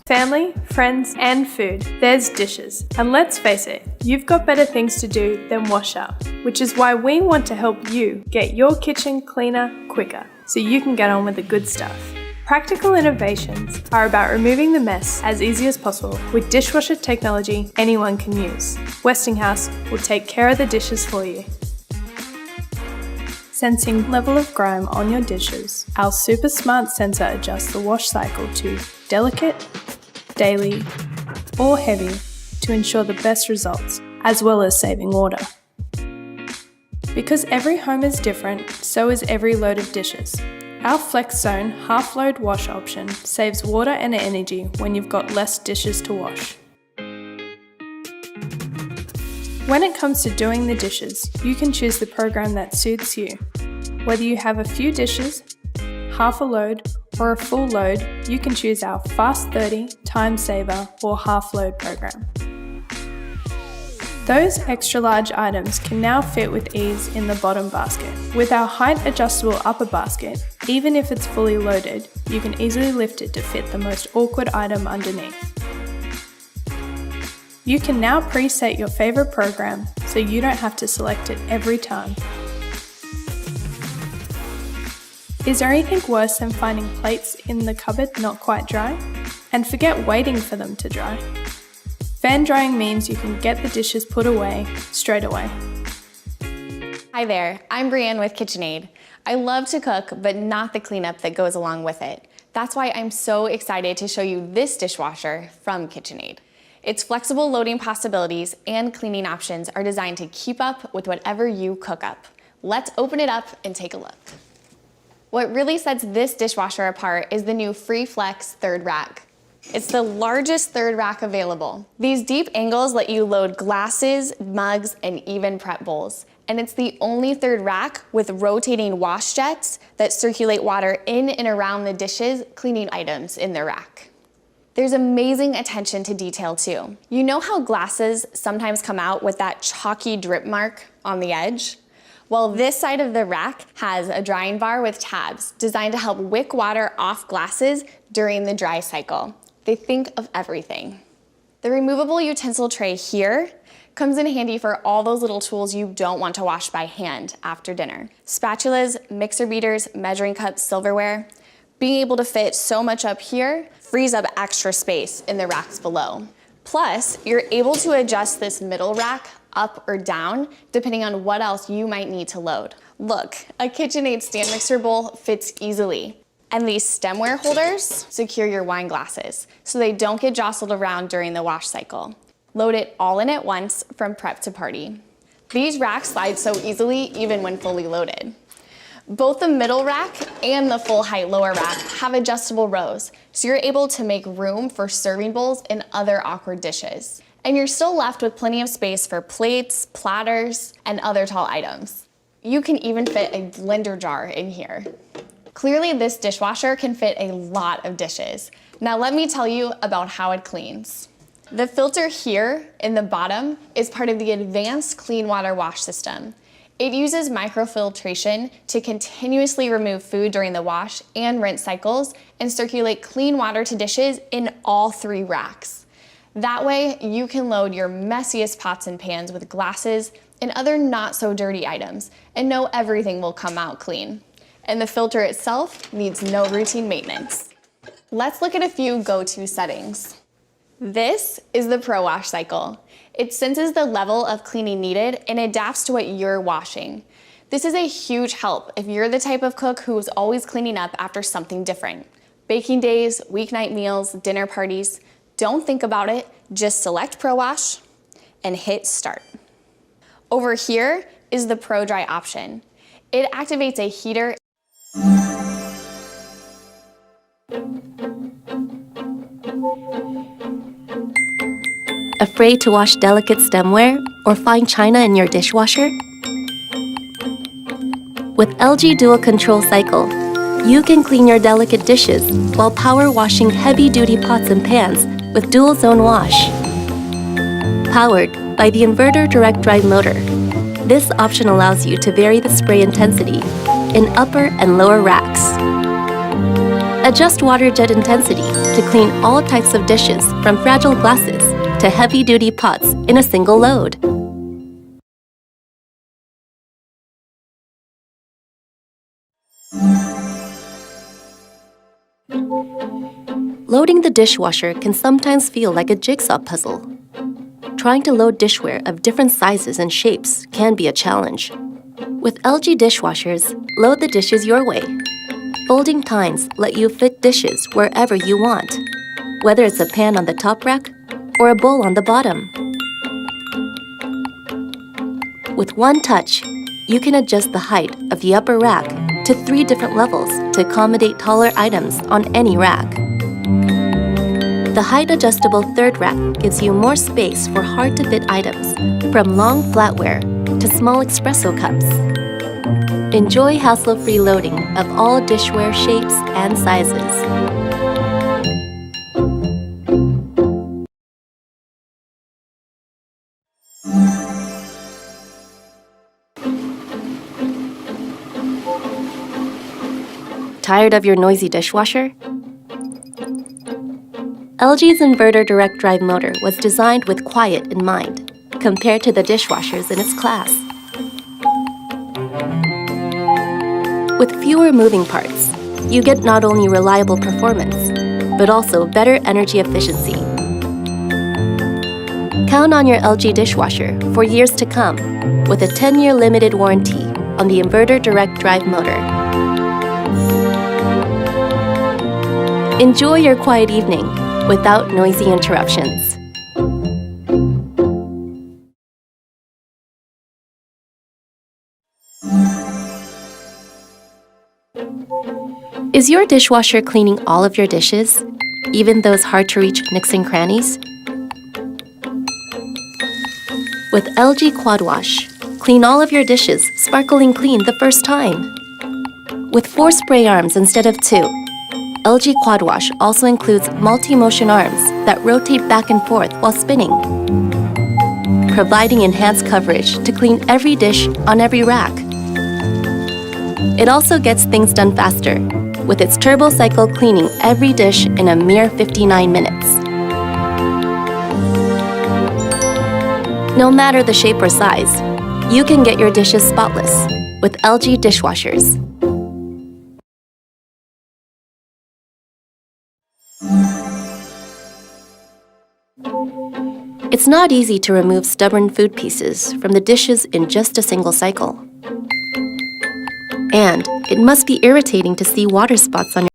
Family, friends, and food. There's dishes. And let's face it, you've got better things to do than wash up, which is why we want to help you get your kitchen cleaner quicker, so you can get on with the good stuff. Practical innovations are about removing the mess as easy as possible with dishwasher technology anyone can use. Westinghouse will take care of the dishes for you. Sensing level of grime on your dishes, our super smart sensor adjusts the wash cycle to delicate, daily, or heavy to ensure the best results, as well as saving water. Because every home is different, so is every load of dishes. Our Flex Zone half-load wash option saves water and energy when you've got less dishes to wash. When it comes to doing the dishes, you can choose the program that suits you. Whether you have a few dishes, half a load, or a full load, you can choose our Fast 30, Time Saver, or Half Load program. Those extra large items can now fit with ease in the bottom basket. With our height adjustable upper basket, even if it's fully loaded, you can easily lift it to fit the most awkward item underneath. You can now preset your favorite program so you don't have to select it every time. Is there anything worse than finding plates in the cupboard not quite dry? And forget waiting for them to dry. Fan drying means you can get the dishes put away straight away. Hi there, I'm Brienne with KitchenAid. I love to cook, but not the cleanup that goes along with it. That's why I'm so excited to show you this dishwasher from KitchenAid. Its flexible loading possibilities and cleaning options are designed to keep up with whatever you cook up. Let's open it up and take a look. What really sets this dishwasher apart is the new FreeFlex third rack. It's the largest third rack available. These deep angles let you load glasses, mugs, and even prep bowls. And it's the only third rack with rotating wash jets that circulate water in and around the dishes, cleaning items in the rack. There's amazing attention to detail too. You know how glasses sometimes come out with that chalky drip mark on the edge? Well, this side of the rack has a drying bar with tabs designed to help wick water off glasses during the dry cycle. They think of everything. The removable utensil tray here comes in handy for all those little tools you don't want to wash by hand after dinner. Spatulas, mixer beaters, measuring cups, silverware. Being able to fit so much up here frees up extra space in the racks below. Plus, you're able to adjust this middle rack up or down, depending on what else you might need to load. Look, a KitchenAid stand mixer bowl fits easily. And these stemware holders secure your wine glasses, so they don't get jostled around during the wash cycle. Load it all in at once from prep to party. These racks slide so easily, even when fully loaded. Both the middle rack and the full height lower rack have adjustable rows, so you're able to make room for serving bowls and other awkward dishes. And you're still left with plenty of space for plates, platters, and other tall items. You can even fit a blender jar in here. Clearly, this dishwasher can fit a lot of dishes. Now let me tell you about how it cleans. The filter here in the bottom is part of the advanced clean water wash system. It uses microfiltration to continuously remove food during the wash and rinse cycles and circulate clean water to dishes in all three racks. That way, you can load your messiest pots and pans with glasses and other not so dirty items and know everything will come out clean. And the filter itself needs no routine maintenance. Let's look at a few go-to settings. This is the Pro Wash cycle. It senses the level of cleaning needed and adapts to what you're washing. This is a huge help if you're the type of cook who is always cleaning up after something different. Baking days, weeknight meals, dinner parties. Don't think about it, just select Pro Wash and hit start. Over here is the Pro Dry option. It activates a heater. Afraid to wash delicate stemware or find china in your dishwasher? With LG Dual Control Cycle, you can clean your delicate dishes while power washing heavy-duty pots and pans with Dual Zone Wash. Powered by the Inverter Direct Drive motor, this option allows you to vary the spray intensity in upper and lower racks. Adjust water jet intensity to clean all types of dishes from fragile glasses to heavy-duty pots in a single load. Loading the dishwasher can sometimes feel like a jigsaw puzzle. Trying to load dishware of different sizes and shapes can be a challenge. With LG dishwashers, load the dishes your way. Folding tines let you fit dishes wherever you want, whether it's a pan on the top rack or a bowl on the bottom. With one touch, you can adjust the height of the upper rack to 3 different levels to accommodate taller items on any rack. The height-adjustable third rack gives you more space for hard-to-fit items, from long flatware to small espresso cups. Enjoy hassle-free loading of all dishware shapes and sizes. Tired of your noisy dishwasher? LG's inverter direct drive motor was designed with quiet in mind, compared to the dishwashers in its class. With fewer moving parts, you get not only reliable performance, but also better energy efficiency. Count on your LG dishwasher for years to come with a 10-year limited warranty on the inverter direct drive motor. Enjoy your quiet evening without noisy interruptions. Is your dishwasher cleaning all of your dishes, even those hard-to-reach nooks and crannies? With LG QuadWash, clean all of your dishes sparkling clean the first time. With 4 spray arms instead of 2, LG QuadWash also includes multi-motion arms that rotate back and forth while spinning, providing enhanced coverage to clean every dish on every rack. It also gets things done faster, with its turbo cycle cleaning every dish in a mere 59 minutes. No matter the shape or size, you can get your dishes spotless with LG dishwashers. It's not easy to remove stubborn food pieces from the dishes in just a single cycle. And it must be irritating to see water spots on your